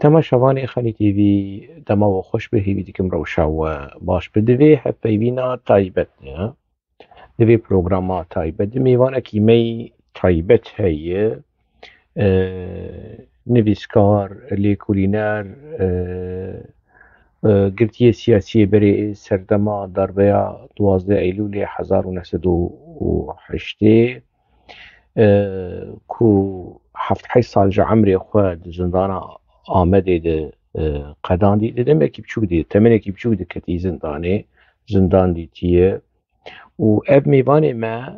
تما شوانی خانی تیوی دما و خوش به هیوی دیکم روشا و باش بدوی هفیوینا تایبت نه دوی پروگراما تایبت میوانه کی می تایبت هیه نویسکار لیکولینر گرتی سیاسی بری سردما دربیا 12 ایلول 1908 کو 7 سال عمري خود زندان آمده ده قدان دي دم اكيب شو دي تمن اكيب شو دي كتي زندان دي تيه و اف ميواني ما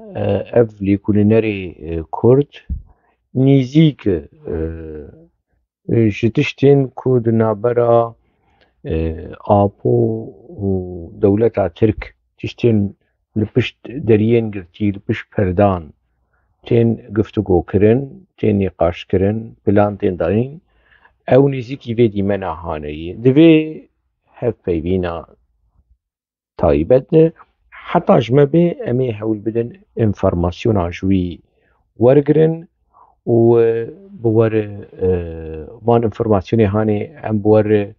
اف ليكولينري كورد نيزيك جتشتين كود نابرا آبو و دولتا ترك تشتين لبشت دريين قرتي لبشت پردان تين گفتگو کرن تين نقاش کرن پلان تين دارين او نزيكي في دي منا هاني دوي هف بيبينا تايبت حتى جمبه امي هول بدن انفرماسيون عجوي ورگرن و بور وان انفرماسيوني هاني ام بور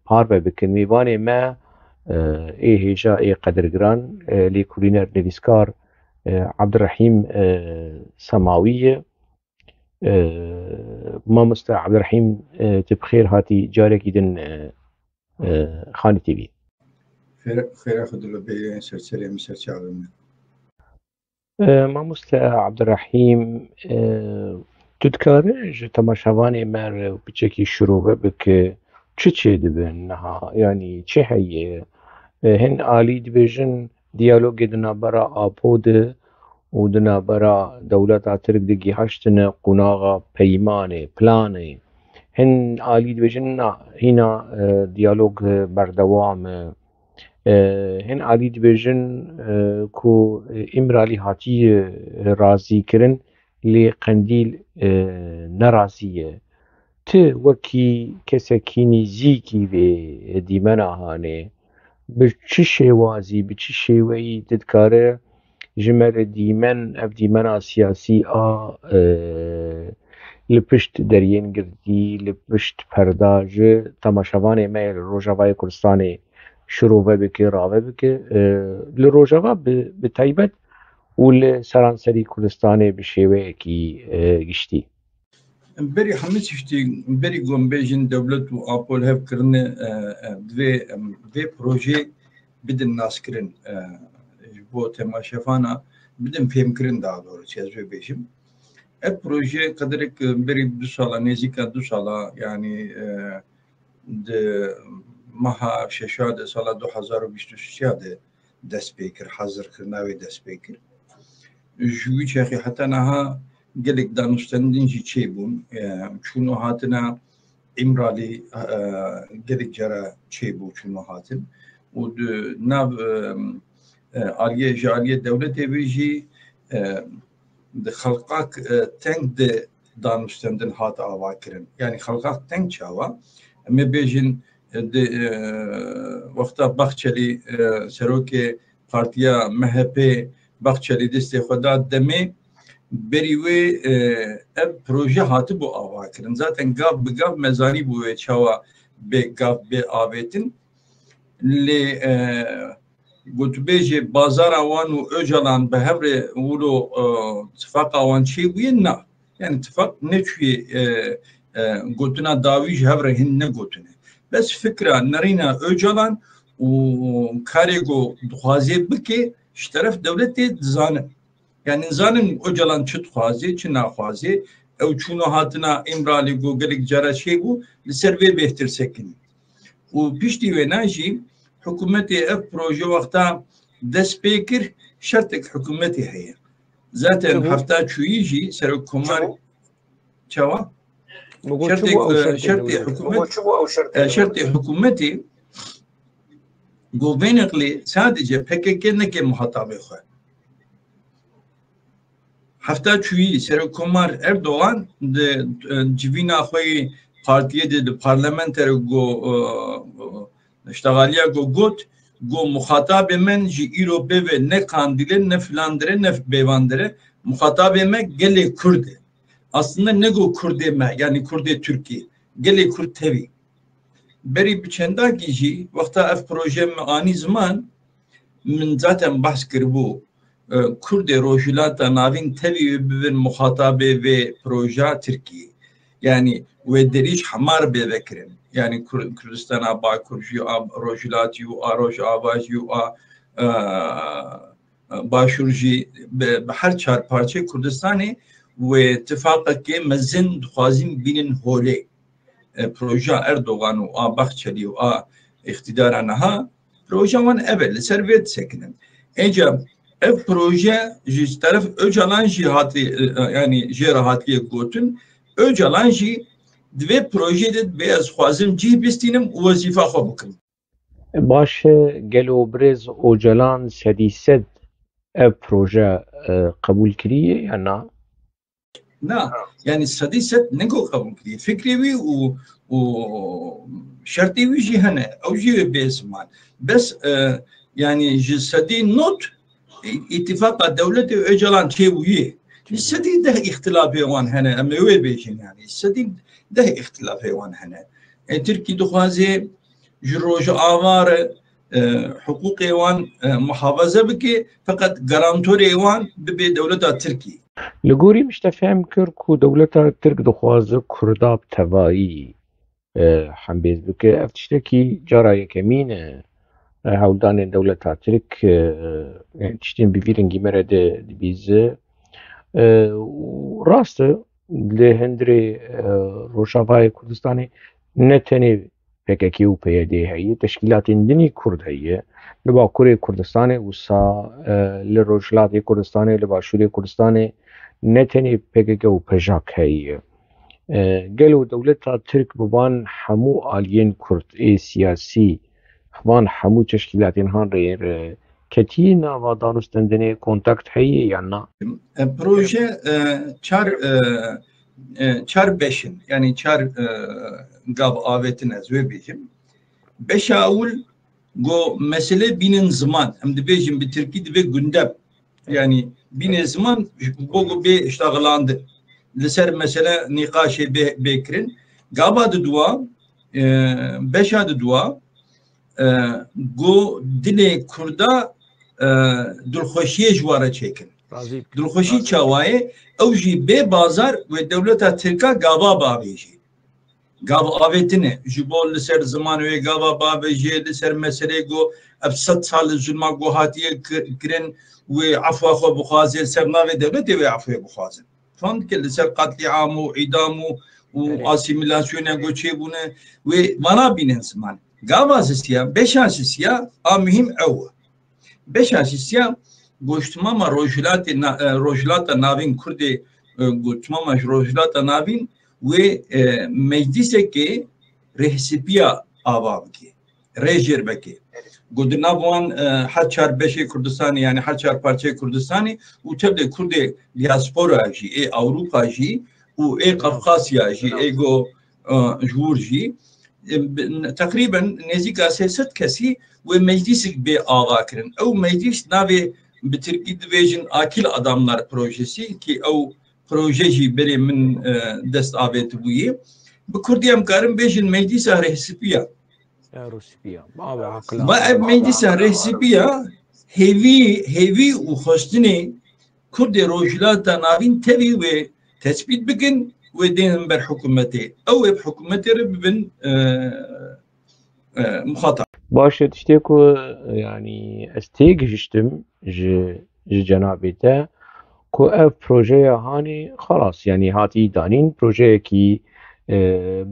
پاربه بکن میوانه ما ايه هجا ايه قدرگران ليكولينر نویسکار عبد الرحيم سماوية ما مست عبد الرحيم تبخير هاتي جارك يدن خاني تي في خير اخذ له بي سرسري مسرسي عالمي ما مست عبد الرحيم تذكر تماشاواني مر بچكي شروع بك چه دبن ها يعني چه هي هن آلی دیویژن دیالوگ دنا برا آپود و دنا برا دولت ترک دگی هشتن قناغا پیمانه پلانه هن آلی دیویژن هنا دیالوگ بردوام هن آلی دیویژن کو امرالی هاتی رازی کرن لی قندیل نرازیه ت وکی کسکی نزیکی به دیمنا هانه بچه شوازی بچه شوی تذکاره جمر دیمن اف دیمن سیاسی لپشت درین گردی لپشت پرداج تماشاوان میل روجاوای کردستان شروع بکه راوه بکه لروجاوا به تایبت و لسرانسری کردستان بشوی کی گشتی بري حميد شفتي بري قوم بيجن دولت و آبول هف كرن دوی بروجي بدن ناس كرن بو تماشفانا بدن فهم كرن دا دور چیز بيجم بروجي قدرك بري 2 سالا نزيكا 2 سالا يعني د مها ششاد سالا 2023 دست بيكر حاضر كرناوي دست بيكر جوي چخي حتى نها gelek danıştandın çi bun çunu hatına imrali gelek jara çi bu çunu hatın u nav aliye devlet evici de halkak tank de danıştandın hat avakirin yani halkak tank çava me bejin de vakta Bahçeli Seroke partiya MHP Bahçeli deste xoda deme beriwe ev proje hatı bu avakirin. Zaten gav bi gav mezani bu ve çava be gav be avetin le gutbeje bazar avan u öcalan be hevre ulu tifak avan çi buyna yani tifak ne çi gutuna daviş hevre hin ne gutune bes fikra narina öcalan u karego duhaze bike şteref devleti zanı yani zanın öcalan çıt xwazi çi naxwazi ew çûno hatina imralî got gelek cara şey bu li ser vê bêhtir sekin û piştî wê ne jî hikûmetê ev proje wexta dest pê kir şertek hikûmetê heye zaten hefta çûyî jî serokkomar çawa şertê hikûmetê got vê neqlê sadece PKK neke muhatabê xwe Hafta çuyi Serokkomar Erdoğan de civina xoyi partiye de parlamenter go iştagaliya go got go muhatab men ji iro beve ne kandile ne filandire ne bevandire muhatab me gele Kurde aslında ne go Kurde me yani Kurde Türkiye gelê Kurd tevî berî bi çendakî jî wexta ev proje me anî ziman min zaten bahs kiribû Kurdê rojhilata navîn tevî bibin muhatabê vê proja Tirkiyê yani wê derîj hemar bê vekirin yani Kurdistana Bakur jî rojhilatî û a Rojava jî û a Başûr jî bi her çarparçeyê Kurdistanê wê tifaqekê mezin dixwazîn bînin holê proja Erdogan û a Baxçelî û a iktidara niha proja wan ev e li ser vê disekinin êca ev proje ji teref Öcalan jî hatî yani jê re hatiye gotin Öcalan jî di vê projeyê de bê ez xwazim cih bistînim û wezîfa xwe bikim. Baş gelo birêz Öcalan sedî sed ev proje qebûl kiriye ya na? Na yani sedî sed neko qebûl kiriye fikrê wî û şertê wî jî hene ew jî wê bê ziman bes yani ji sedî not îtîfaqa dewletê Öcalan çêbûyê sedî deh îxtilafê wan hene em ê wê bêjin yani sedî deh îxtilafê wan hene Tirkî dixwaze ji Rojava re hukukê wan muhafaza bike fakat garantorê wan bibe dewleta Tirkî. Li gorî miştefhem kir ku dewleta Tirk dixwaze Kurda bi tevayî hembêz bike ev tiştekî cara yekemîn e hewldanên dewleta Tirk tiştên bi vî rengî me re de dibîze rast e li hundirê Rojavayê Kurdistanê ne tenê PKK û PYD heye teşkîlatên dinî Kurd heye li Bakurê Kurdistanê wisa li Rojhilatê Kurdistanê li Başûrê Kurdistanê ne tenê PKK û PJAK heye gelo dewleta Tirk bi van hemû aliyên Kurd ê siyasî van hemû teşkîlatên han re ketiyî nava danûstandinê kontakt heye ya na? Proje çar beşin yani çar gav avetin ez wê bêjim beşa ewil go mesele bînin ziman em dibêjin bi Tirkî divê gundem yani bînê ziman bo bê iştaxilandin li ser mesele nîqaşê bê kirin gava di duwa beşa di duwa go dilê Kurda dilxweşiyê ji ware çêkin dilxweşî çawayê ew jî bê bazar ve dewleta Tirka gava bavêjî gav avêtine ji bo li ser ziman wê gava bavêjê li ser meselê got ev 100 sal li zulma got hatiye kirin wê afwa xwe bixwaze ser navê dewletê wê afwê bixwazin fan dike li ser qatliam û îdam û asîmîlasyonê got çêbûne wê vana bînin ziman gava zisiya beşa zisiya a mühim ew beşa zisiya goştmama rojhilata navîn Kurdê goştmama rojhilata navîn wê meclisekê rehsipiya ava bike rêjêr bike got di nav wan her çar beşê Kurdistanê yani her çar parçeyê Kurdistanê û tevlê Kurdê diaspora jî ê Awropa jî û ê Qafqasya jî ê got ji wir jî تقریبا نزیکا 300 کسی و مجلسik bê ava kirin ew meclis navê bi Tirkî dibêjin akil adamlar projesi ki ew proje jî berê min dest avêtibûyê bi Kurdî em karin bêjin meclisa rehsipiya ev meclisa rehsipiya hêvî û xwestinê Kurdê rojhilata navîn tevî wê tespît bikin wê dênin ber hikûmetê ew ê hikûmetê re bibin muhatap. Baş tiştê ku yani ez tê gihiştim ji cenabê te ku ev projeya hanê xalas yani hatî danîn projeyekî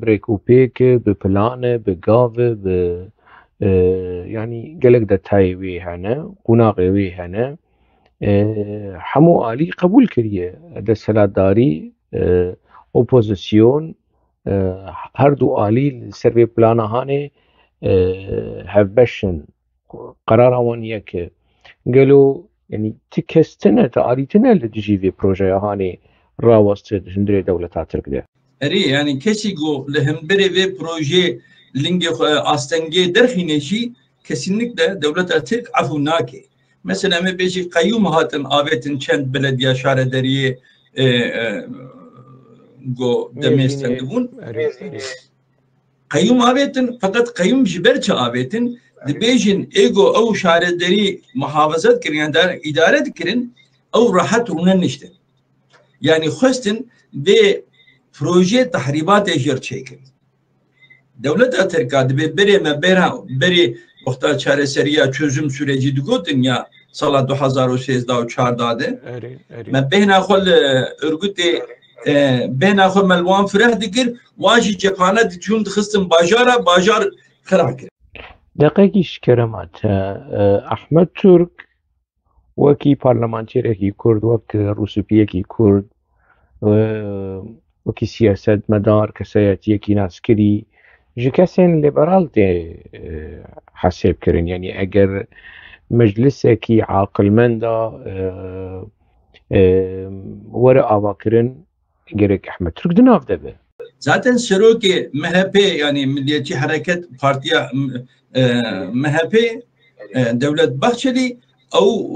birêk û pêk bi planê bi gavê bi yani gelek detayê wê hene qûnaxê wê hene hemû alî qebûl kiriye desthilatdarî opozisyon her du alî ser vê plana hanê hevbeşin qarara wan yek e gelo yani ti kes tune te alî tune li dijî vê projeya hanê raweste di hundirê dewleta Tirk de erê yani kesî got li hemberê vê projê lingê xwe astengê derxîne jî kesinlikle dewleta Tirk efû nake mesela me bêjî qeyyûm hatin avêtin çend belediya şaredariyê got demê stendibûn قیوم آبیتن فقط قیوم جبر چه آبیتن دبیجن ایگو او شارداری محافظت کرین در اداره کرین او راحت رونن نشته yani خواستن به proje tahribat ejer çekin. Devlet Türkiye'de bir beri vakta çareseriya çözüm süreci digotin ya sala 2013-14'de. Me behna xol örgütü behna xol melwan firah dikir vaji cephane dikun xistin bajar kırak. دقیقی شکرمات احمد ترک وکی پارلمانتیرکی کرد وک روسپیکی کرد وکی سیاست مدار کسایتیکی ناسکری جه کسین لیبرال ده حساب کرن یعنی اگر مجلسکی عاقلمنده ور آوا کرن gerek Ahmet Türk dinav de be. Zaten Seroki MHP yani Milliyetçi Hareket Partiye MHP Devlet Bahçeli o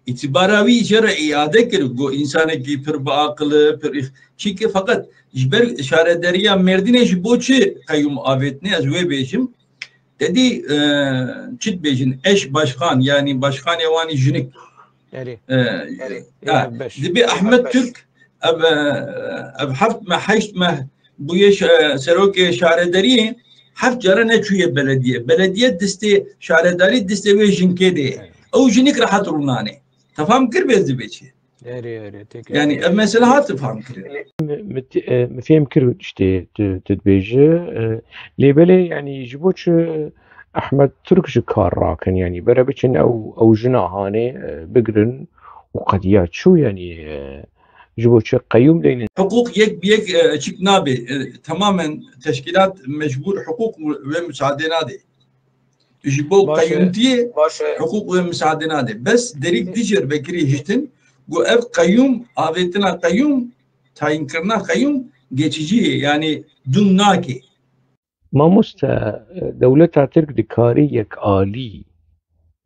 itibaravi jara iade kir go insane ki pir ba aklı pir çünkü fakat jber şarederiya merdine jboçi kayyum avetne az ve bejim dedi çit bejin eş başkan yani başkan evani jinik dibi Ahmet Türk اب حفت ما حشت ما بويش سروك شارداري حفت جرى نتشوية بلدية دستي شارداري دستي ويجن كده او جنك راح تروناني تفهم كربز بيتشي يعني مثلا هات تفهم كرب مفهم كرب اشتي تدبيجي ليبلي يعني يجبوش احمد ترك جكار راكن يعني بربتشن او جناهاني بقرن وقديات شو يعني جبوچه قیوم دینن حقوق یک بیک چیک نابه tamamen teşkilat mecbur hukuk ve müsaade nade jibo qiyumtiye hukuk ve müsaade nade bes derik dijer bekri hiştin bu ev qayyum avetina qayyum tayin kirna qayyum geçici yani dunnaki mamusta devleta Türk dikari yek ali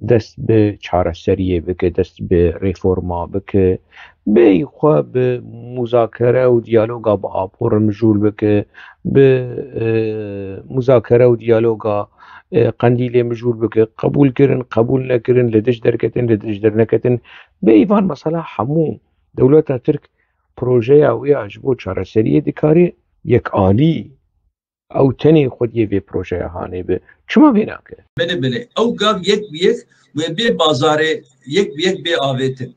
دست به چارەسەریە بکە دەست به ریفۆرما بکە بێخوا بە مذاکرە و دیالۆگا بە ئاپۆڕ مژول بکە بە مذاکرە و دیالۆگا قەندی لێ مژول بکە قبولکردن قبول نەکردن لە دژ دەرکەتن لە دژ دەرنەکەتن بە ئیڤان مەسەلا هەموو دەوڵەتە ترک پرۆژەیە ویاش بۆ چارەسەریە دکارێ یەک عالی او تنی خودی به پروژه هانه به چما بینا که بله او گاv یک ve bir bazare yek bir avetin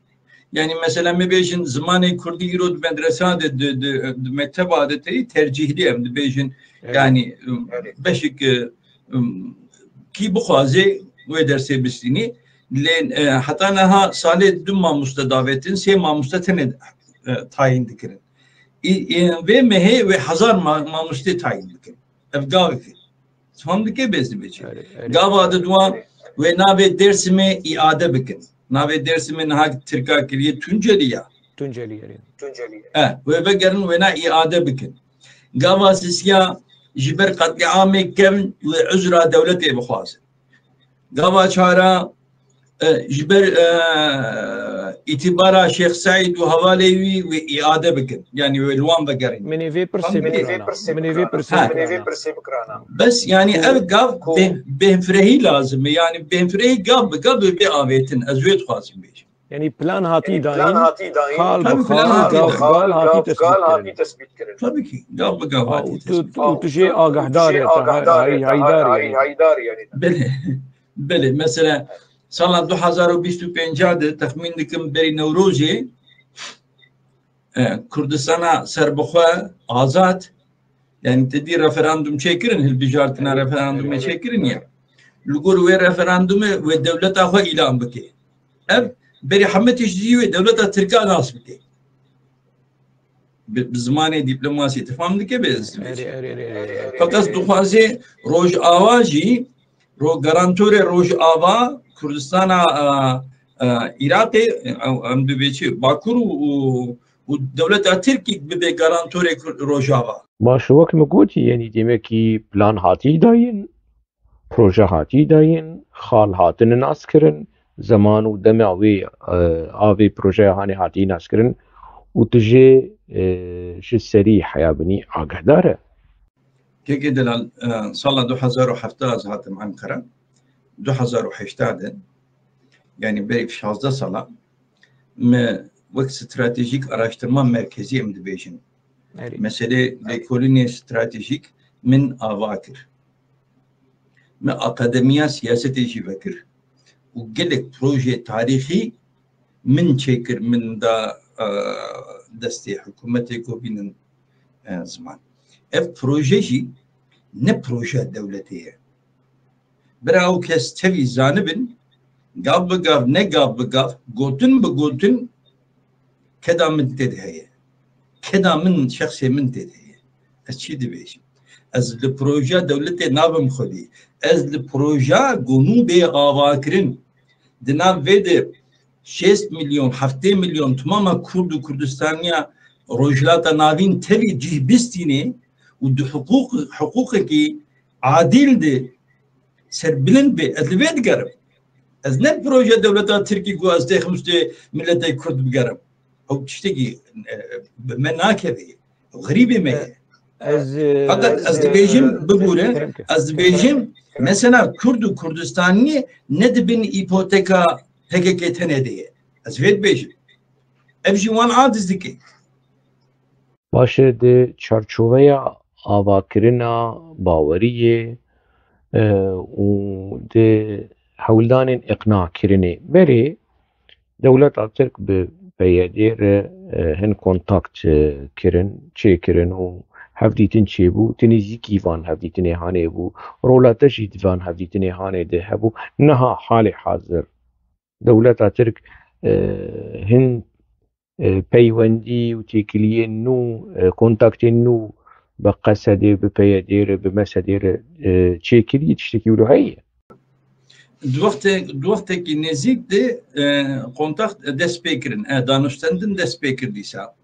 yani mesela mebejin zamanı kurdi irod medresa de mektep adeti tercihli em bejin yani beşik ki bu khaze ve derse bisini len hatta naha sale dumma mustadavetin se mamusta tene tayin dikirin ve mehe ve hazar mamuste tayin dikirin evgavi Tamam ki bezdi beçi. Gavadı duan ve nave dersime iade bikin. Nave dersime nahak Türkiye kiriye Tunceliya. Ve begerin ve na iade bikin. Gavasisya jiber katliamı kevn ve üzra devleti bixwazin. Gava çara jiber itibara Şeyh Said ve Havalevi ve iade bikin. Yani ve luan begerin. Meni ve persebikrana. Bes yani ev gav behfrehi lazım. Yani behfrehi gav bir avetin azvet xwazim bej. Yani plan hati daim. Hal hati tespit kirin. Tabii ki gav hati tespit. Tujhe agahdar yani. Bele mesela Sala 2025'de tahmin dikim beri Nevruzê Kurdistana serbixwe azad yani tedî referandum çêkirin hilbijartina referandumê çêkirin ya li gor wê referandumê wê devleta xwe îlan bike ev berî hemetê jî wê devleta Tirkiye nas bike bi zimanê dîplomasî tifam dike bez fakat dixwaze Rojava jî garantorê Rojava Kurdistana Irakê em dibêçi Bakur û devleta Tirkiye bibe garantorê Rojava. Baş wek me gotî yenî demekî plan hatî dayîn, proje hatî dayîn, xal hatine naskirin, zaman û dema wê avê projeya hanê hatî naskirin û tu jê ji serî heya binî agahdar e. كيكي دلال صار 2017 هاتم أنقرة 2018 يعني بري في 16 سنة ما وقت استراتيجيك araştırma merkezi ام دبيجن مسألة لكولوني استراتيجيك من أواكر ما أكاديمية سياسة جي فكر وقلك بروجي تاريخي من شكر من دا دستي حكومتي كوبين زمان اف بروجي جي نه بروجه دولتيه براو كس تفي زانبن قاب بقاب نه قاب بقاب قوتن بقوتن كدا من تدهيه كدا من شخصي من تدهيه اشي دبيش از البروجه دولتي نابم خدي از البروجه قنو بي آواكرين دنا فيدي 6 مليون 7 مليون تماما كرد وكردستانيا روجلاتا نابين تفي جيبستيني ودو حقوقك عادل دي سربلن بي از لبيت قرب از نه بروجه دولتا تركي قو از دي خمسة ملتي كرد بقرب او تشتكي بمناكبه غريبة ما فقط از دبيجم بقوله از دبيجم مثلا كرد وكردستاني ندبن ايبوتيكا PKK tenediye از وید بیجم افجي وان عادز دكي باشه ده چارچوبه آواکرنا باوریه و ده حولدان اقناع کرنه بری دولت ترک به بیادیر هن کنتاکت کرن چه کرن و هفدیتن چه بو تنیزیکی وان هفدیتن هانه بو رولاتشی دیوان هفدیتن هانه ده هبو نها حال حاضر دولت ترک هن پیوندی و تکلیه نو کنتاکت نو بقصده بپیادیر بمسدیر چه کلیه تشتکی ولو هیه دوقتکی نزیک ده kontak desteklerin, danıştandın desteklerdiysa,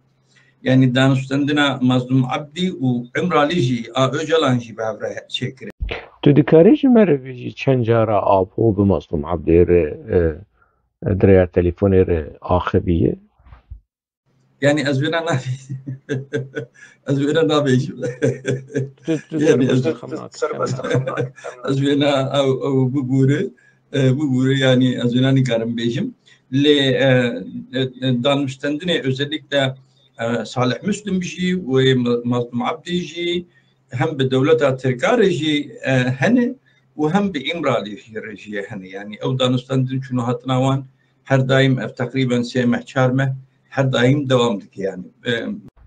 yani danıştandına Mazlum Abdi و عمرالي جي öcalan جي بهفره çekirin. تو دکاریش مروی چند جارا آبو به مظلوم عبدی دریا تلفونی آخبیه yani azvina nafi azvina nafi yani azvina او bu yani azvina nikarım bejim le danıştandine özellikle Salih Müslüm جي ve Mazlum Abdi جي hem bir devlete Türkler جي hani ve hem bir İmralı جي hani yani o danıştandın şunu hatırlawan her daim takriben semih çarmeh her daim devamlık yani.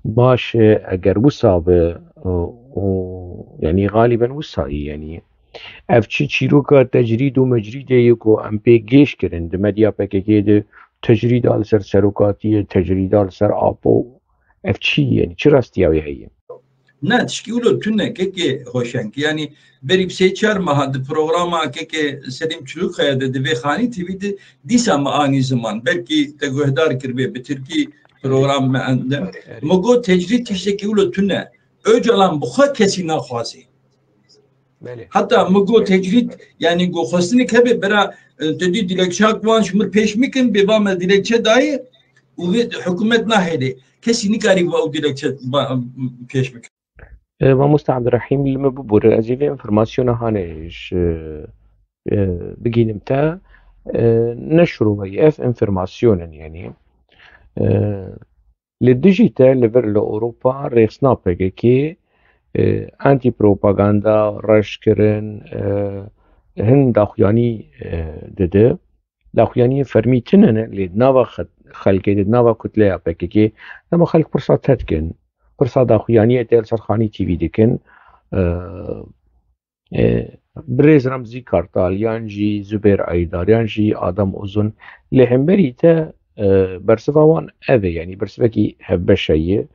باش اگر وصاب يعني غالبا وصائي يعني افشي تشيروكا تجريد ومجريد يكو ام بي جيش كرن دمديا بكيكيد تجريد على سر سروكاتية تجريد على سر ابو افشي يعني چراستياوي هي نه تشكيلو تونه كيكي هوشنك يعني بريب سيچار ما programa كيكي سليم çuluk hayada de ve khani tv'de disa maani zaman belki teguhdar kirbe bitirki program me andem mogo tecrid tişkilo tune öcalan bu kesina khasi hatta mogo tecrid yani go khosini kebe bera dedi dilekçak van şmur peşmikin bevam dilekçe dahi ve hükümet nahede kesini kari va dilekçe peşmik ما مستعد رحيم لما ببور أجيب إنفورماسيون هانيش بجينم تا نشروا وي اف إنفورماسيون يعني للديجيتال لفر لأوروبا ريخسنا بيجي أنتي بروباغندا رشكرن هن داخياني دده داخياني فرميتنن لناوا خلقي ناوا كتلة بيجي لما خلق فرصة تتكن فرصة داخویانیه دل سرخانی تیوی دکن برز رمزی کارتال یانجی زبیر ایدار یانجی آدم اوزن لهمبری تا برسفوان اوه یعنی برسفکی هبشایه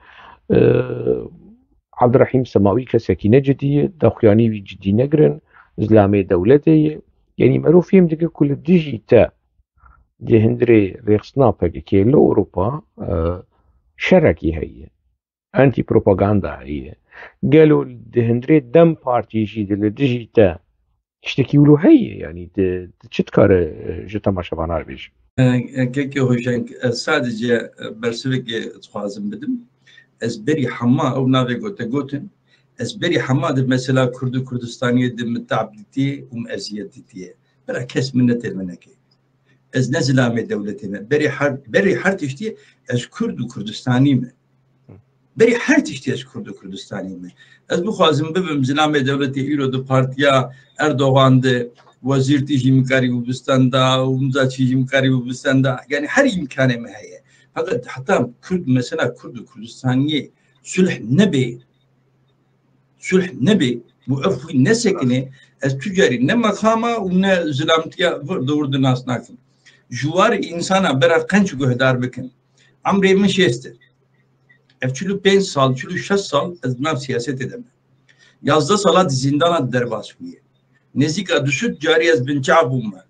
عبدالرحیم سماوی کسکینه جدیه داخویانی وی جدی نگرن زلامه دولته یعنی مروفیم دیگه کل دیجی تا دی هندری ریخصنا پگه که لأوروپا شرکی هیه انتي بروباغندا هي قالوا دهندري دم بارتي جي ديجيتا تشتكي له هي يعني تشتكر جتا ما شبانار بيش كيكي هوشنك sadece bersiveki txazım bidim ez beri hamma او نافي قوتن از بری حماد مثلا کرد کردستانی دم تعبدتی ازیدتی برا کس منت منکی از نزلام دولتی من بری هر تشتی از کرد کردستانی من بری هر تشتی از کرد کردستانی من از بخوازم ببم زلام دولتی ایرو دو پارتیا اردوغان ده وزیر تیجی مکاری بستندا و مزاجی مکاری بستندا یعنی هر امکانه مهیه فقط حتی کرد مثلا کرد کردستانی صلح نبي وقفوا نسكنه التجاري نما خامة ونا زلامتيا دور الناس ناكل جوار إنسان برا قنش جهدار بكن عمري مش يستر افتشلو 5 سال شلو 6 سال از ناف سياسة دم 11 سالات زندان درباس فيه نزيك ادشت جاري از بنشعب وما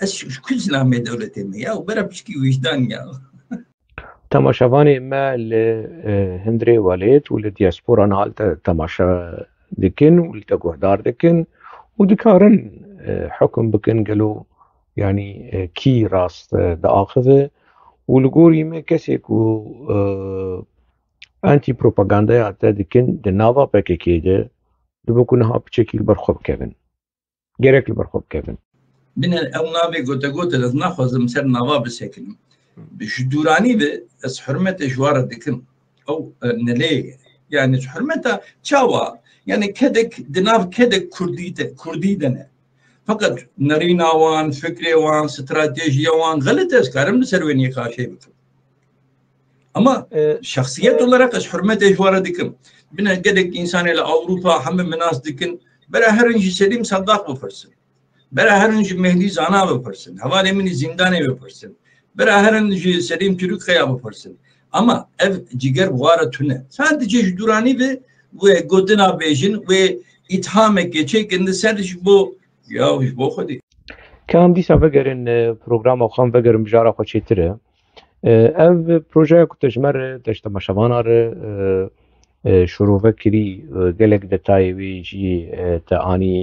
اس كل زلامة دولتي يا وبرا بشكي وجدان يا تماشاوانی ما لهندري والد ولدياسبورا نهال تماشا دكن ولتجهدار دكن ودكارن حكم بكن قالوا يعني كي راست داخذه ولقوري ما كسيكو انتي بروباغندا حتى دكن دنافا بكي ده دبكونها بشكل برخوب كيفن جرك البرخوب كيفن بنا او نافي قوتا لازناخذ مسر نافا بسكن بجدوراني بس حرمته جوار دكن او نلي يعني حرمته تشاوا يعني كدك دناف كدك كردي دنا فقط نرينا وان فكري وان استراتيجيه وان غلط اسكارم نسرويني خاشي بك اما شخصيات olarak حرمته جوار دكن بنا كدك انسان الى اوروبا هم مناس دكن برا هرنج سليم صداق بفرسن برا هرنج مهدي زانا بفرسن حواله من زندانه بفرسن برا هرنج سليم ترك خيا بفرسن ama ev ciger buara tüne sadece judurani ve godina bejin ve ithame geçekinde sadece bu ya bu khodi كان دي سافجرن بروجرام او خام فجرن بجارة خوشيتره ev proje kutejmer teştemaşavanlar şuru vekiri gelek detayı ve te ani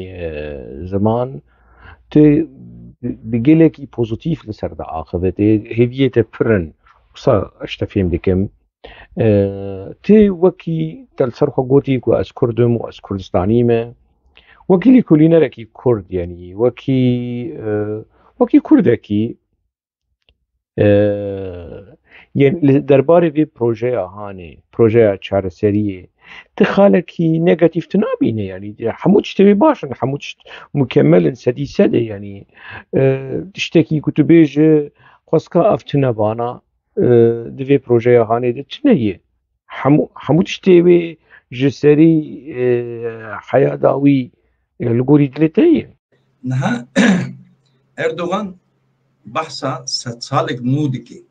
zaman te بجيلك بوزيتيف لسرد عاقبة هدية فرن وصا اشتفهم ديكم تي وكي تلسرخ قوتي كو از كردم و از كردستاني ما وكي لي كلنا لكي كرد يعني وكي كردكي يعني درباري في بروجي هاني بروجي چارسريه تخالكي نيجاتيف تنابينه يعني حموش تبي باشن حموش مكمل سدي سدي يعني تشتكي كتبيج قسكا افتنبانا دفي بروجي هاني دتنيه حموش تبي جسري حياة داوي الجوري دلتيه نها اردوغان بحثا ستسالك مودكي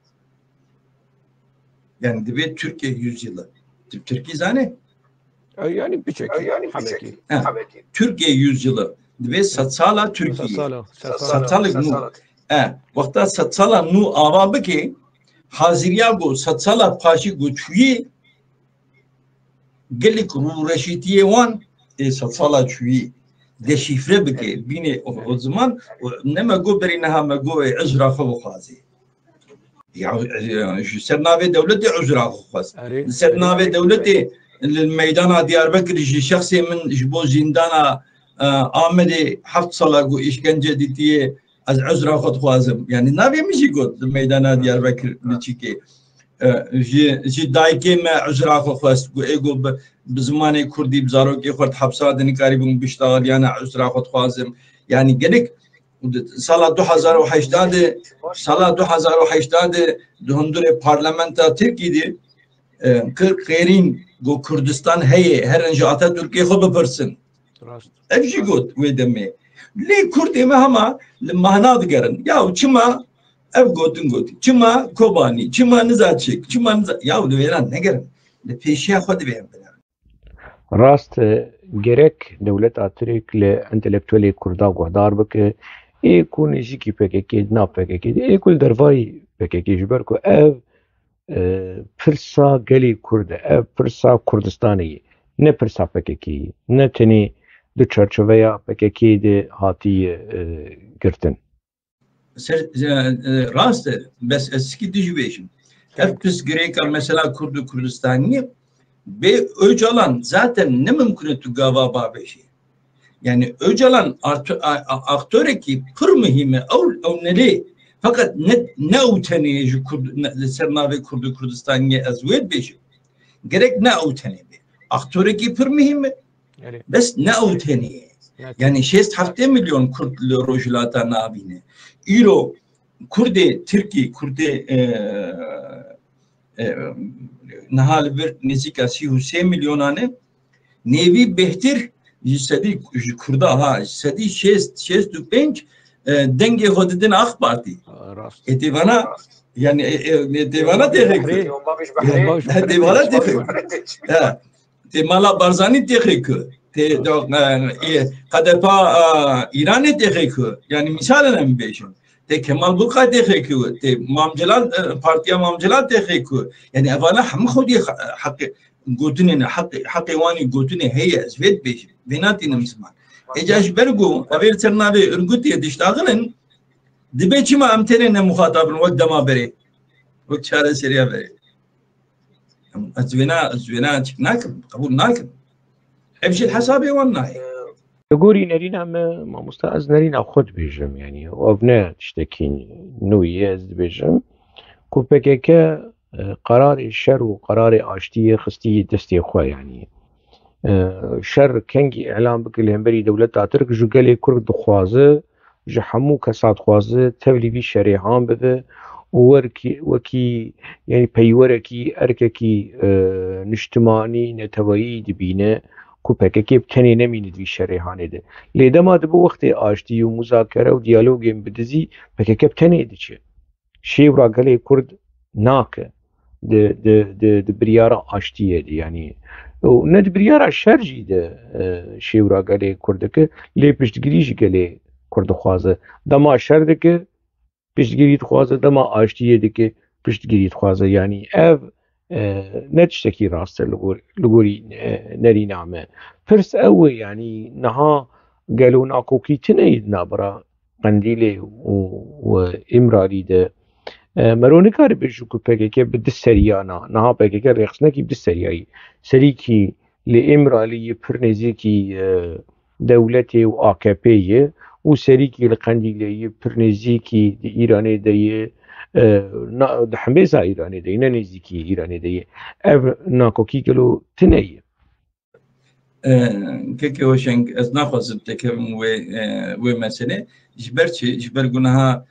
يعني دبي تركيا yüzyılı Türkiye zane yani bir şekilde yani Türkiye yüzyılı ve satsala Türkiye satsalık nu vakta satsala nu avabı ki haziriya go satsala paşi go çuyi gelik rureşitiye wan satsala çuyi deşifre bike bine o zaman nema go berinaha ma go icra xo xazi يعني سرناوي دولتي عذرا خاص سرناوي دولتي الميدان دياربكر جي شخصي من جبو زندانا آمدي حفظ صلاة إشكنجة ديتي از عذرا خود خوازم يعني ناوي مشي قد الميدان دياربكر نتشيكي جي دايكي ما عذرا خود خواست ايقو بزماني كردي بزاروكي خورد حبسات نكاري بون بشتغل يعني عذرا خود خوازم يعني قلق سال 2080 سال 2080 دهندور پارلمانتا ترکیه کرد غیرین گو کردستان هیه هر انجاتا ترکیه خو بپرسن افجی گوت ویدمه لی کردی ما هما لمهنا دگرن یا چما اف گوتن گوتی چما کوبانی چما نزاچک چما یا دویران نگرن لپیشیا خود بهم راست gerek devlet Türk ile entelektüeli Kurda guhdar bike ekun jiki PKK na PKK ekul dervay PKK jiber ku ev pirsa geli Kurd ev pirsa Kurdistani ne pirsa PKK ne teni de çerçeveya PKK de hati girtin rast bes eski dijibêjim ev pis girêka mesela Kurdistaniye به Öcalan zaten ne mümkün tu gava babeşi. Yani Öcalan aktörü ki pır mühimi o neli fakat ne uteni sernave kurdu Kurdistan'ya azvet beşi. Gerek ne uteni be. Aktörü ki pır mühimi. Bes ne uteni. Yani 6-7 milyon Kürtli rojulata nabine. İro Kürdi Türkiye Kürdi nahal bir nizika 33 milyonane nevi behtir sedi Kürda ha sedi 65 denge hodidin AK Parti. Etivana yani Devana tehrik. Devana tehrik. Te Mala Barzani tehrik. Te Kadepa İran'e tehrik. Yani misalen mi beşim. Te Kemal Burka tehrik. Te Mamcelal Partiya Mamcelal tehrik. Yani evana ham khodi hakkı gotune hakkı wani gotune heye ezvet beşim. Venati nemsman. Ecaş bergu evvel sernavi ırgutiye diştağının dibeçime amtenene muhatabın vakdama beri. Vak çare seriya beri. Azvena çıknakim, kabul nakim. Hepsi hesabı vannahi. يقولي نرينا ما مستعز نرينا خود بيجم يعني وابناء تشتكين نويز بيجم كوبيكيك قرار الشر وقرار اشتيه خستي دستي خو يعني شر كنجي اعلام بكلهم بري دولة ترك جو قالي كرد خوازه جحمو كسات خوازه تولي بي شريحان بده وكي يعني بيوركي ارككي نجتماني نتوي دبينه کوپککی بتنی نمینید وی شریحانه ده. لیده ما ده بو وقت آشتی و مذاکره و دیالوگیم بدزی پککی بتنی ده چه. شیو را گلی کرد ناکه ده بریارا آشتیه ده یعنی و نه ده بریارا شرجی ده شیو را گلی کرده که لی پشتگیریش گلی کرد خوازه دما شرده که پشتگیریت خوازه دما آشتیه ده که پشتگیریت خوازه یعنی اف نتشتكي راسته لغوري نري نعمة فرس قوي يعني نها قالوا ناكوكي تنايد نابرا قنديلي وإمرالي ده مروني كاري بيشوكو بيكي بد السريانا نها بيكي ريخسناكي بد السرياي سريكي لإمرالي برنزيكي دولتي وآكابي وسريكي لقنديلي برنزيكي دي إيراني دي ده حميزة إيراني ده إنا نزيكي إيراني ده أف ناكوكي كلو تناية كيكي وشنك از ناخذ تكلم و مسألة جبر قناها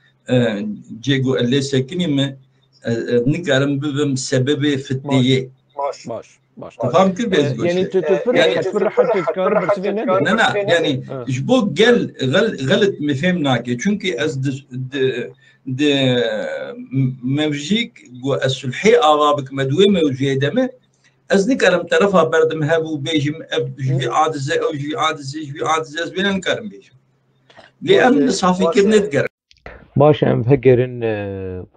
جيجو اللي ساكنين ما نكرم بهم سبب فتنية باش تفهم كيف يعني تفرح حتى تذكر بس لا يعني جبو قال غلط مفهمناك çünkü از د موجيك جو السلحي آوابك مدوي موجيه دمه از نكرم طرفها بردم هبو بيجم جوي عادزه او جوي عادزه از بينا نكرم بيجم لأمن صافي كيف نتقرم باش ام فكرن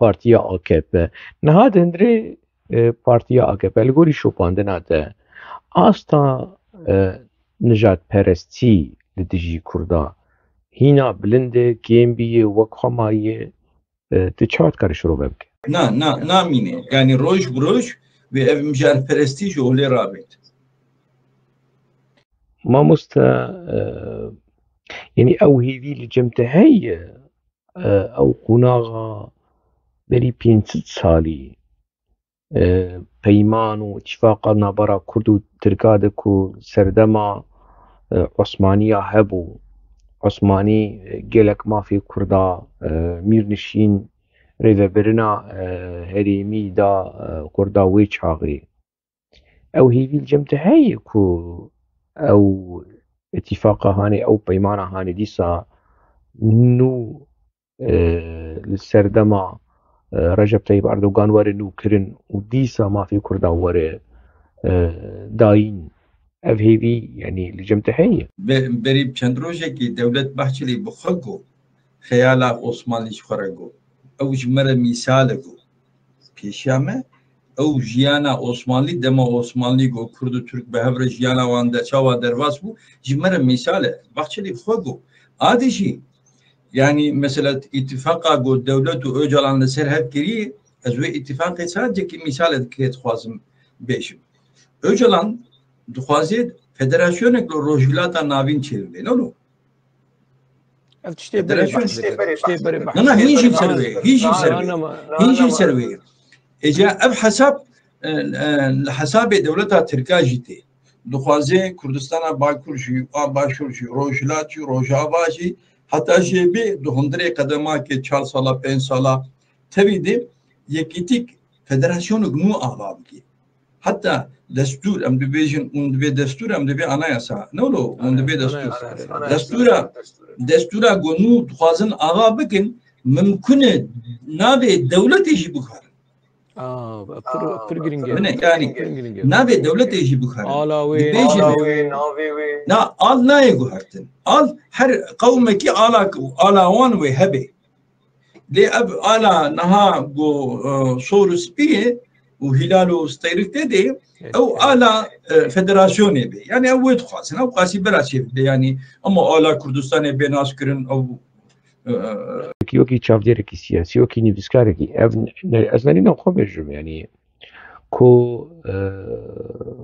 بارتيا AKP نهاد هندري بارتيا AKP لغوري شوباندنا ده استا نجات پرستی لدجي كردا هنا بلنده كيمبي وكخمايه تشات كارش رو بك نا مينه يعني روش بروش ve ev mücadelperestij öyle rağbet. ما مست يعني او هيفي لجمتهي او قناغا بري بينست سالي بيمان واتفاقا نابرا كردو تركادكو سردما عثمانية هبو عثماني جلك ما في كردا ميرنشين ريفبرنا هريمي دا كردا ويتش هاغري او هيفي الجمتهي كو او اتفاقا هاني او بيمانا هاني ديسا نو للسردما رجب طيب اردوغان وري نو كرن وديسا ما في كردا وري داين اف هيفي يعني الجمتهي بريب چندروجي دولت بحثلي بخلقو خيالا عثماني شخرقو او جمره مثالكو پیشامه او جیانا عثماني دما عثماني گو کرد ترک به هر جیانا وان د چاوا درواز بو جمره مثاله بحثلي بخلقو عادي شي يعني مثلا اتفاقا گو دولت و Öcalan'la serhep giri از وی اتفاقی sadece ki misal كيت خوازم بيشم Öcalan dixwaze federasyonekle rojhilata navîn çêbibê ne lo ev tiştê berê behs dikin. Tiştê berê behs na dikin. hîn jî ser wê hîn jî ser wê hîn jî ser wê êca ev hesab li hesabê dewleta Tirkiye jî tê dixwaze Kurdistana Bakur jî a Başûr jî rojhilat jî rojava jî heta jê bê di hundirê qedemakê 4 sala 5 sala tevî de yekîtik federasyonok nû ava bike hatta destûr em dibêjin û divê destûr em divê anayasa ne lo û divê destûr destûra gonû dixwazin ava bikin mimkûn e navê dewletê jî bikarin pir giring e. Min yani Pir giring e. navê dewletê jî bikarin Ala wê, Dibêjin ala wê na al nayê guhertin al her qewmekî ala wan wê hebe lê ev ala niha got sor û spiyê û hilal û steyrik tê de ew ala federasyonê bê yani ew wê dixwazin ew qasî bira çêbide yani ama ala Kurdistanê bê naskirin ew وەکی چاودێرێکی سیاسی وەکی نویسکارێکی ez nenîne xwe bêjim yani ku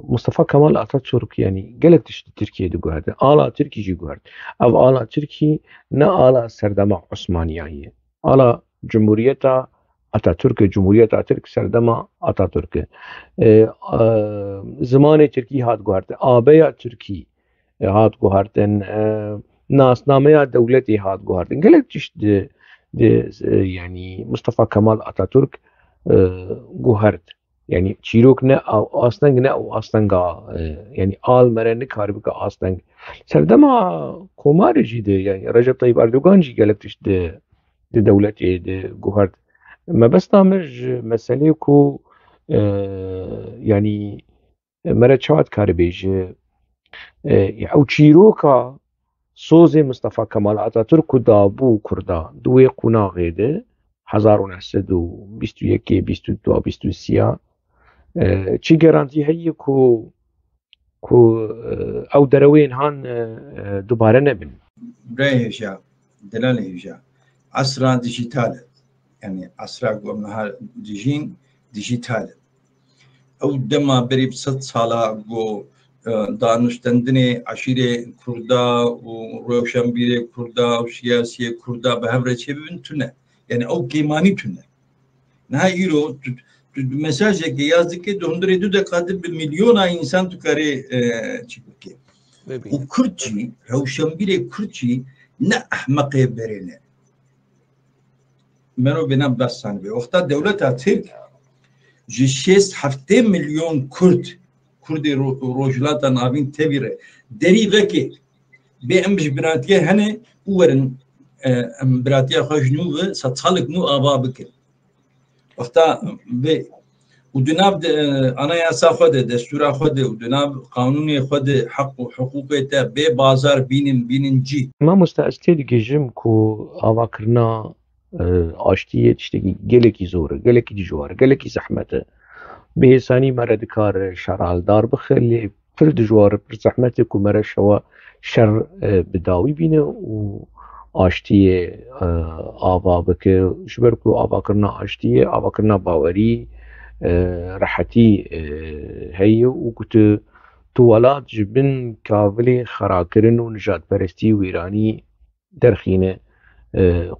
Mustafa Kemal Atatürk yani gelek tiştî Tirkiye diguherdi ala Tirkî jî guherd ev ala Tirkî ne ala serdema Osmaniya ye ala Cumhuriyeta Atatürk Cumhuriyeta Türk serdema Atatürk zimanê Tirkî hat guherdin abeya Tirkî hat guherdin nasnameya dewletê hat guherdin gelek tişt yani Mustafa Kemal Atatürk guherd yani çîrok ne asteng ne astenga yani al mere nikaribike asteng serdema komarê jî de yani Recep Tayyip Erdogan jî gelek tişt di dewletê de guherd mebesta me ji meselê ku yani mere çavat karibêje ew çîroka sozê Mustafa Kemal Atatürk ku dabû Kurda di wê qunaxê de 1921 22 çi gerantî heye ku ew derewên han dubare nebin برای هجا دلال هجا عصر دیجیتال yani asra gomnaha dijin dijital ew dema berî 100 sala go danûstendinê aşîrê Kurda û rewşenbîrê Kurda û siyasiyê Kurda bi hev re çêbibin tune yani ew kêmanî tune niha îro mesajekê yaz dike di hundirê du deqatî bi milyona însan tu karê çî bike û Kurd jî rewşenbîrê Kurd jî ne ehmeqê berê ne Mero bina bersan be. Wexta dewleta Tirk ji 6-7 milyon Kurdê rojhilata navîn tevîre derî vekê bê em ji biratiye hene û werin em biratiya xwe ji nû ve sed salek nû ava bikin. Wexta bê û di nav anayasa xwe de destûra xwe de û di nav qanûnê xwe de heq û hiqûqê te bê bazar bînin cî. Mamoste ez tê digihîjim ku avakirina aştiyê tiştekî gelekî zor e gelekî dijwar e gelekî zehmet e bi hêsanî mere dikar şeraldar bixe lê pir dijwar e pir zehmet e ku mere şewa şer bi dawî bîne û aştiyê ava bike ji ber ku avakirina aştiyê avakirina bawerî rehetî heye û ku tu welat ji bin kavilê xerakirin û nijadperestî wêranî derxîne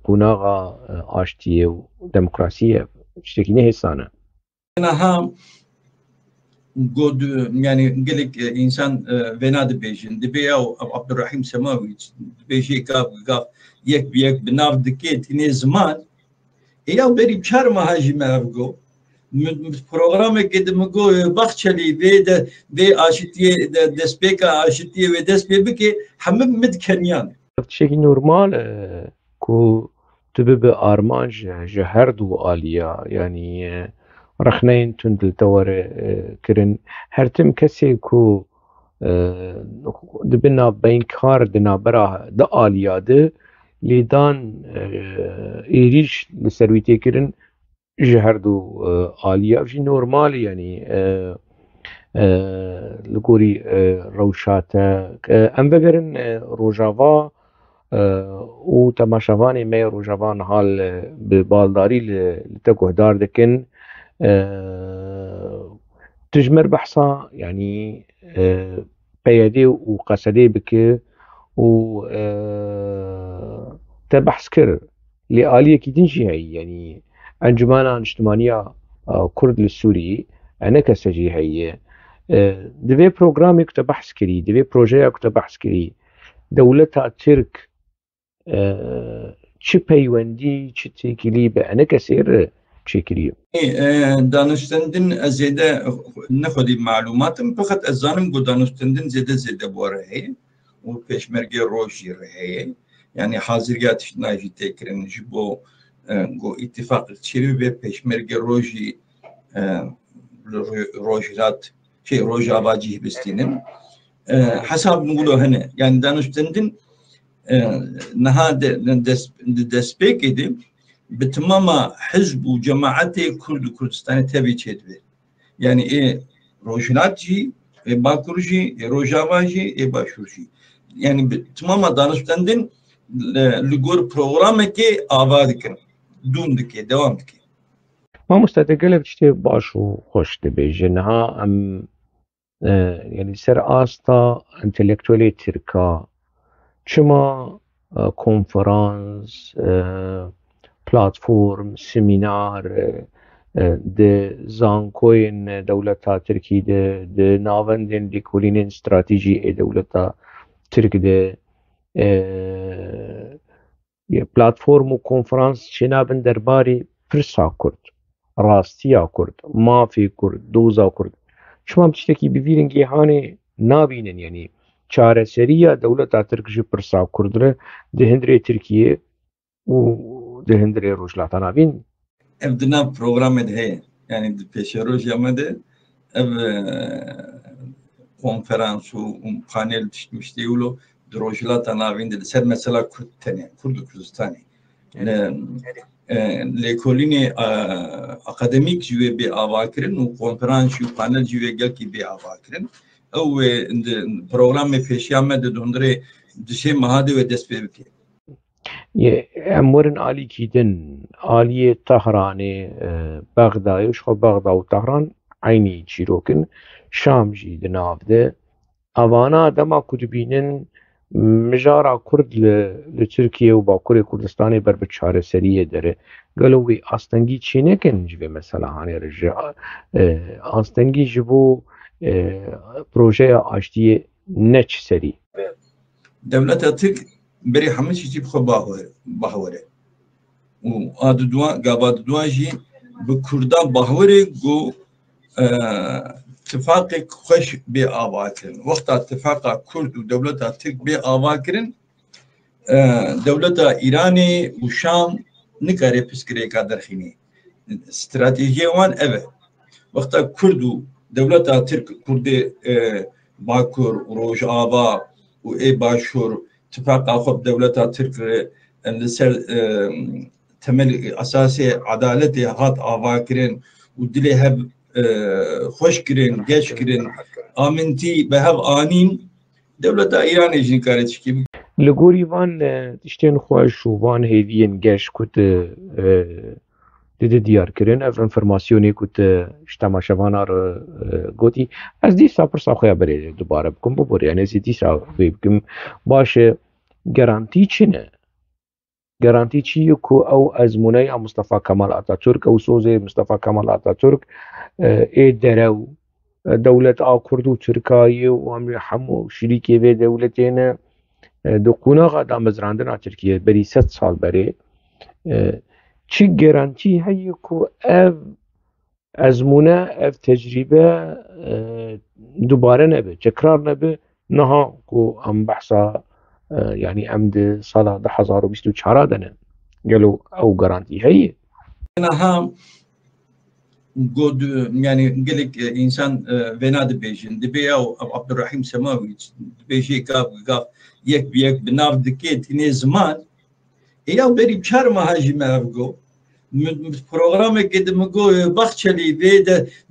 قوناغا آشتیه و دموکراسیه tiştekî nehêsan e Niha god yani gelek insan vena dibêjin dibe ya Abdurrahim Semawi dibêjê gav yek bi yek bi nav dike tînê ziman ya berî çar meha jî me ev got programekê de min got Baxçelî vê aşitiye destpêka aşitiye wê dest pê bike hemû min dikeniyan tiştekî normal e ku tu bibe armanj ji her du aliya yani rexneyên tund li te were kirin her tim kesê ku dibe navbeynkar di navbera di aliya de lêdan êrîş li ser wî tê kirin ji her du aliya ev jî normal e yani li gorî rewşate em vegerin rojava û temaşevanê me rojava niha bi baldarî li te guhdar dikin تجمر بحثا يعني بيدي وقصدي بك و تبحث كر لآلية كي تنجي هي يعني أنجمانا اجتماعية كرد للسوري أنا كسجي هي دوی پروگرامی که بحث کری دوی پروژه که بحث کری دولتا ترک چی پیوندی چی تکیلی به انا کسیر چی کری دانشتندن زیاده نخودی معلوماتم فقط ازانم گو دانشتندن زیاده بوره هی و پیشمرگی روشی رهی yani hazırgat naji tekrin jibo go ittifak çiri ve peşmerge roji rojlat روج آبادی بستینم حساب نقوله هنا يعني دانشتندن نهاد دست بکیدیم به تمام حزب و جماعت کرد و کردستان تبی چید بید يعني روجلات جي باكورجي روجاواجي باشورجي يعني تمام دانشتندن لغور برنامه كي آباد کن دوم دكي دوام دكي ما مستدقل بتشتي باشو خوش دبيجي نها ام يعني سر آستا انتلكتوالي تركا چما کنفرانس پلاتفورم سمینار ده زانکوین دولتا ترکی ده ناوندن لیکولین استراتیجی دولتا ترک ده پلاتفورم و کنفرانس چنابن درباری پرسا کرد راستیا کرد مافی کرد دوزا کرد شما بتشتكي بفيلين جيهاني نابينن يعني چاره سرية دولة ترك جي برسا كردره دهندري تركيا و دهندري روجلات نابين ابدنا بروغرام ده يعني پیش روز یامده اب konferans و panel تشتمشتيولو دروجلات نابين ده سر مثلا كردتاني كرد كردستاني لیکولینی اکادمیک جوی به آواکرین و کنفرانس و پانل جوی گل کی به آواکرین او پروگرام پیشیامه دندره دشه مهاده و دست به بکی. امورن عالی کیدن عالی تهرانی بغداد وش خو بغداد و تهران عینی چیروکن شام جی دنافده اوانا دما کتبینن مجارا کرد لترکیه و باکور کردستانی بر به چاره سریه داره گلوی آستنگی چی نکن جوی مثلا هانی رجع آستنگی جبو پروژه آشتی نچ سری دولت ترک بری همه چیزی بخو باهوره و آدوان گاباد دوانجی به کردان باهوره گو اتفاق خوش به آواکرین وقت اتفاق کرد و دولت ترک به آواکرین دولت ایرانی و شام نکاره پسکره کادر خینی استراتژی وان اوه وقت کرد و دولت ترک کرد باکور روج آبا و ای باشور اتفاق خوب دولت ترک لسر تمل اساس عدالت هات آواکرین و دلی هب خوش کرین گش کرین آمنتی به هف آنین دولت ایران ایجن کارت کی لگوری وان تشتین خوش و وان هیوین گش کت دیده دیار کرین اف انفرماسیونی کت اجتماع شوانا رو گوتی از دیسا پرسا خویا بره دوباره بکن ببوری یعنی از دیسا بکن باشه گرانتی چینه گرانتی چیه که او ازمونه مصطفى کمال آتاتورک او سوزه مصطفى کمال آتاتورک ای درو دولت آکرد و ترکیه و همو شریکی به دولتین دو قوناغ دا مزراندن ترکیه بری 100 سال بره چی گرانتی هایی که او ازمونه او تجربه دوباره نبه تکرار نبه نها که ام بحثا يعني عمد صلاة 2024 دنا قالوا او جارانتي هي انا قد يعني قال لك انسان فيناد بيجن دبي او عبد الرحيم سماوي بيجي قاف يك بيك بناف دكيت ني زمان يا بري بشار ما هاجي ما ابغو برنامج قد مگو بخشلی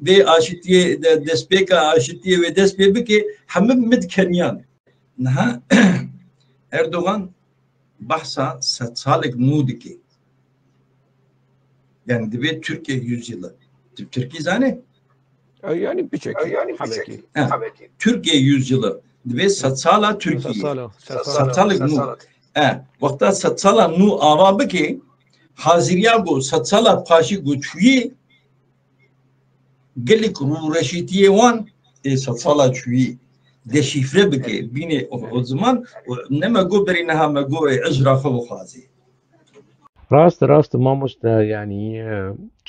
و آشتی دسپیکا آشتی و دسپیکی همه مدکنیان نه اردوغان بحثا 100 سالك نودكي يعني دبي تركيا 100 yılı. Türkiye zane? Yani bir çeki. Habeki. Türkiye yüzyılı ve satsala Türkiye. Satsalık nu. Vakta satsala nu avabı ki haziriya go satsala paşi go çuyi gelik rureşitiye wan satsala çuyi deşifre bike bine o zaman nema go beri neha me go icra xo xazi. راست مامۆستا ینی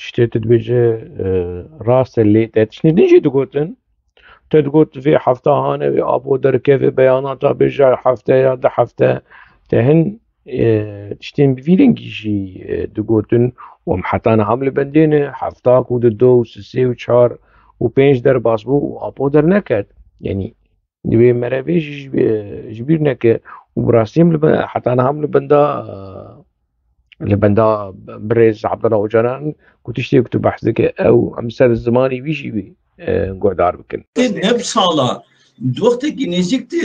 شتێتت بێژێ ڕاستە لێ تێتشنی نژی دگوتن تدگوت في حفتة هانه في أبو دركه في بيانات بيجا حفتة يا ده حفتة تهن تشتين بفيلنجيشي دقوتن ومحتى أنا عامل بندينه حفتة كود الدو وسسي وشهر وبينج در باسبو وأبو در نكت يعني دبي مرافيش جبير نكه وبراسيم حتى أنا عامل بندا لبندا بريز عبد الله وجنان كنت اشتي كتب بحثك أو أمثال الزماني بيجي بي قدار بكن نفس حالا وقتی که نزدیکتی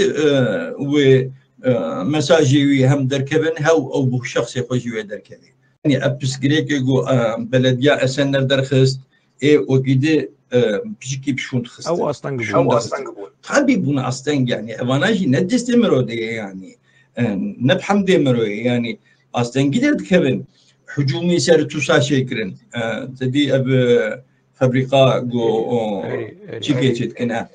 و مساجی وی هم درکبن هاو او به شخص خوشی وی درکبن یعنی ابسگری که گو بلدیا اسنر درخست او گیده بيجي بشون خست او اصلا قبول طبي بنا اصلا يعني اواناجي ندست مرو دي يعني نبحم دي مرو يعني اصلا قدرت كبن هجومي سر توسا شيكرن تدي اب فابريقا جو تشيكيت كنا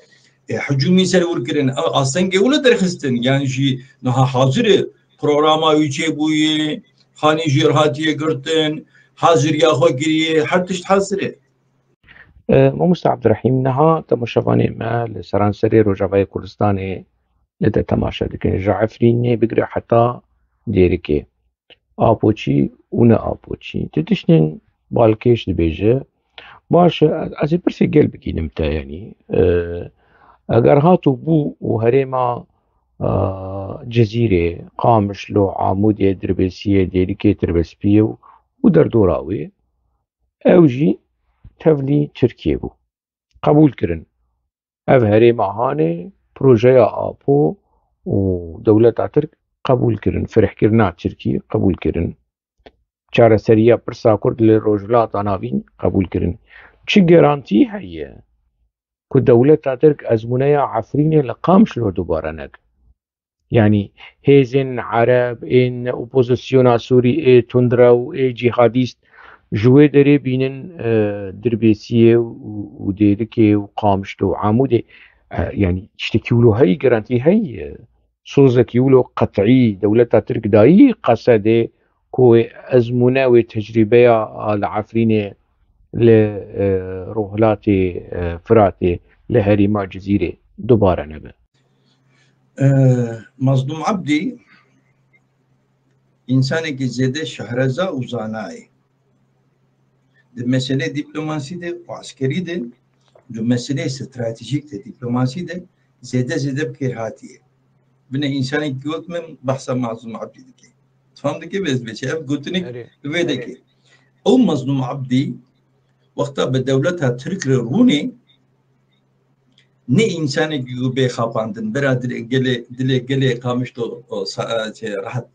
هجومي سر وركرن اصلا قولة درخستن يعني جي نها حاضر برنامج ويجي بوي خاني جيرهاتي قرتن حاضر يا خو قري حتى حاضر مامۆستا عەبدوڕەحیم نەها تەماشەڤانێ me li seranserê Rojavayê Kurdistanê li te temaşe dikin ji Efrînê bigire heta Dêrikê apoçî û ne apoçî ti tiştên balkêş dibêje baş ez ê pirsê gel bigînim te yanî eger hatû bû û herêma Cezîrê Qamişlo Amûdê Dirbêsiyê Dêrikê Tirabespiyê û derdora wê ew jî tevlî Tirkiye bû qebûl kirin ev herêma Hanê projeya Apo û dewleta Tirk qebûl kirin firehkirina Tirkî qebûl kirin çareseriya pirsa Kurd li rojhilata navîn qebûl kirin çi gerantî heye ku dewleta Tirk ezmûneya Efrînê li Qamişlo dubare neke yani hêzên Ereb ên opozisyona Sûrî ê tundre û ê cîhadîst ji wê derê bînin Dirbêsiyê û Dêrikê û Qamişlo û Amûdê yani tiştekî wilo heye gerantî heye sozekî wilo qetî dewleta Tirk dayî qesedê ku wê ezmûne wê tecrîbeya li Efrînê li rojhilatê Firatê li herêma Cezîrê dubare nebe مظلوم عبدي انسانك زياده شهرزا وزاناي دي مسألة دبلوماسي دي وعسكري دي دي مسألة استراتيجيك دي دبلوماسي دي زياده بكير هاتيه بنا انسانك قلت من بحثا مظلوم عبدي دكي تفهم دكي بس بيش اف قلت لك دكي او مظلوم عبدي وقتا بدولتها ترك روني ne insanı gibi kapandın beraber dile kamıştı o rahat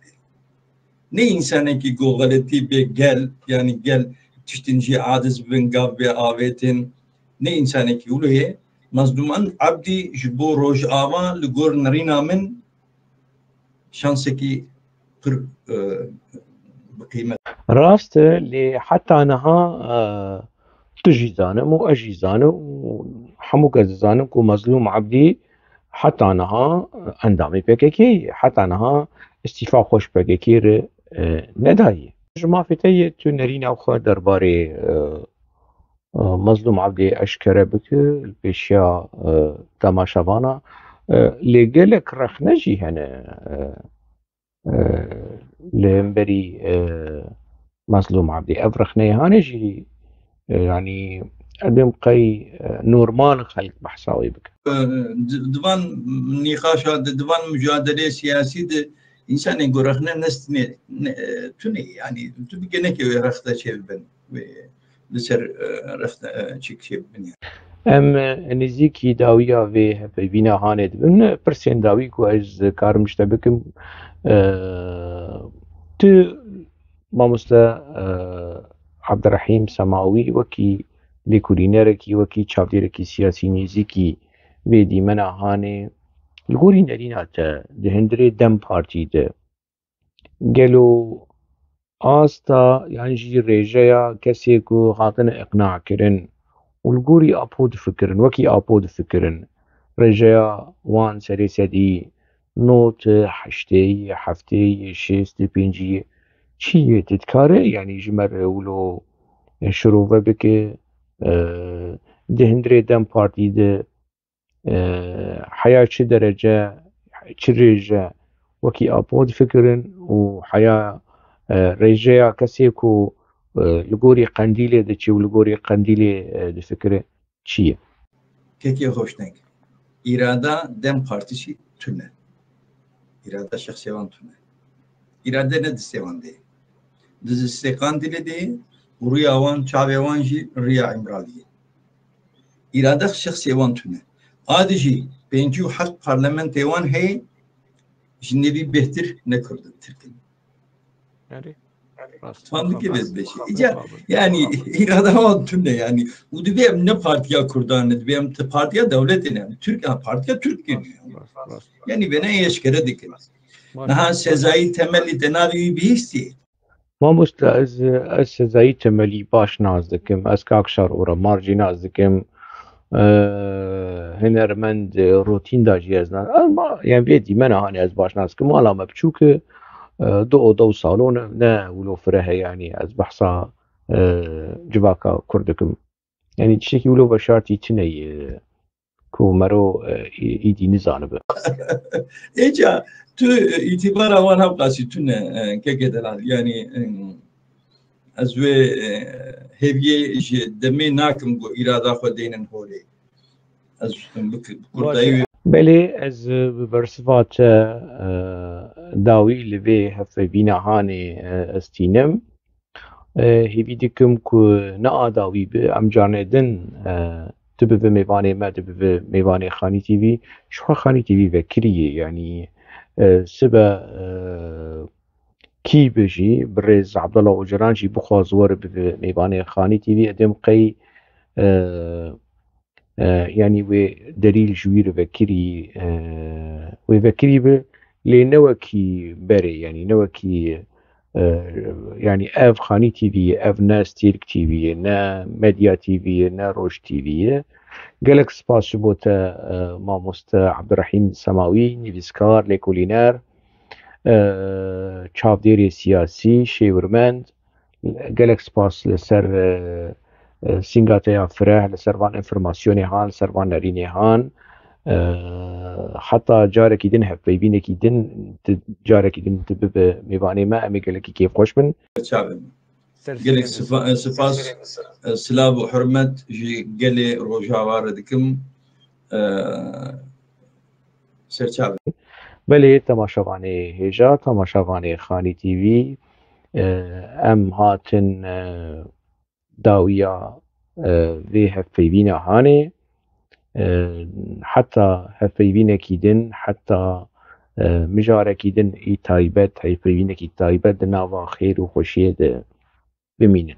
ne insanı ki galati be gel yani gel tiştinci adız bin gabbe avetin ne insanı ki uluye mazluman abdi jibo roj ava ligor narina min şansı ki pır bkıymet rast li hatta naha تجي زانم وأجي زانم وحمو كز زانم كو مظلوم عبدي حتى نها اندامي PKK حتى نها استيفاء خوش PKK نداي جما في تي تنرين أو خا درباري مظلوم عبدي أشكره بك البيشيا تماشافانا لقلك رخنجي هنا لمبري مظلوم عبدي أفرخني هانجي يعني أدم قي نورمال خلق بحثاوي بك دوان نقاشات دوان مجادلة سياسية إنسان يقول رخنا نستني توني يعني تبقى نكي رختا شيء بن لسر رختا شيء بن ام نزيكي داوية في بينا هاند بن برسين داوي كو از كار مشتبكم تو ماموستا عبدالرحیم سماوی وکی لێکولینەرێکی وەکی چاودێرێکی سیاسی نێزیکی وێ دیمەنە هاانێ گۆری نەریناتە دهێندرێ دەم پارتیدە گەلو ئاستا یانژی ڕێژەیە کەسێک و هاتنە ئەقناعکردن ولگوری ئاپۆ دفکردن وەکی ئاپۆ دفکردن ڕێژەیە وان سەرێ سەدی نۆت هەشتەی هەفتەی شێستی پێنجی چیە تتکارە یعنی ژمەر ولۆ شرۆڤە بکە دهێندرێ دەم پارتیدە حیا چ دەرەجە چ ڕێژە وەکی ئاپۆ دفکردن و حیا ڕێژەیە کەسێک و li gorî qendîlê diçî û li gorî qendîlê difikire çi ye? Kekê hoşneng. İrada Dem Partîsî tune. İrada şexsêwan tune. İrade ne distêwan dê. Di stêkan dilê dê û rûya wan çavê wan jî rêya Imralî ye. İrada şexsêwan tune. Adî jî pêncî û heşt parlamentê wan heye ji nevî bêhtir nekurdin Tirkiye. Mantıklı bir şey. Yani irade var tüm ne yani. O dibem ne partiya Kurdan ne dibem partiya devlet ne. Türkiye partiya Türkiye. Yani bana eşkere dikin. Naha sezai temelli tenavi bihisti. ما مست از سزایی تملی باش نازدکم از کاکشار اورا مارجی نازدکم هنرمند روتین داجی از ناز ما يعني بيدي منها هاني از باش نازدکم والا مبچوك دو أوضة وصالون لا ولو فرها يعني از بحصة جواكا كردكم يعني تشتكي ولو بشارتي تني كو مرو إيدي نزانبه إيجا تو itibar avan hep kasitune kekedeler yani azve hevye deme nakim go irada xwedeynin hole az kurdayı بله از برصفات داوی لوی هفته بینا هانی استینم هیوی دکم که نه داوی به امجانه دن تبه به میوانه ما تبه به میوانه خانی تیوی شو خانی تیوی وکریه یعنی سبا کی بجی برز عبدالله اوجران جی بخوازور به میوانه خانی تیوی ادم قی يعني ودليل جوير وكري وذكري لنوكي بري يعني نوكي يعني اف خاني تي في اف ناس تيرك تي في نا ميديا تي في نا روش تي في قالك سباس بوتا ما مست عبد الرحيم السماوي نيفيسكار ليكولينار تشافديري سياسي شيورماند قالك سباس لسر سینگاتیا فرح لسروان انفرماسیونی هان لسروان نرینی هان حتی جارکی دن هف بیبینه کی دن جارکی دن تبب میوانی ما امی گلکی کیف خوش من گلک سپاس سلام و حرمت جی گلی روجاوار دکم سرچاوه بله تماشاوانه هجا تماشاوانه خانی تیوی ام هاتن داوية في هفيبينا هاني حتى هفيبينا كيدن حتى مجارة كيدن اي تايبت هفيبينا كي تايبت ناوا خير وخوشية بمينن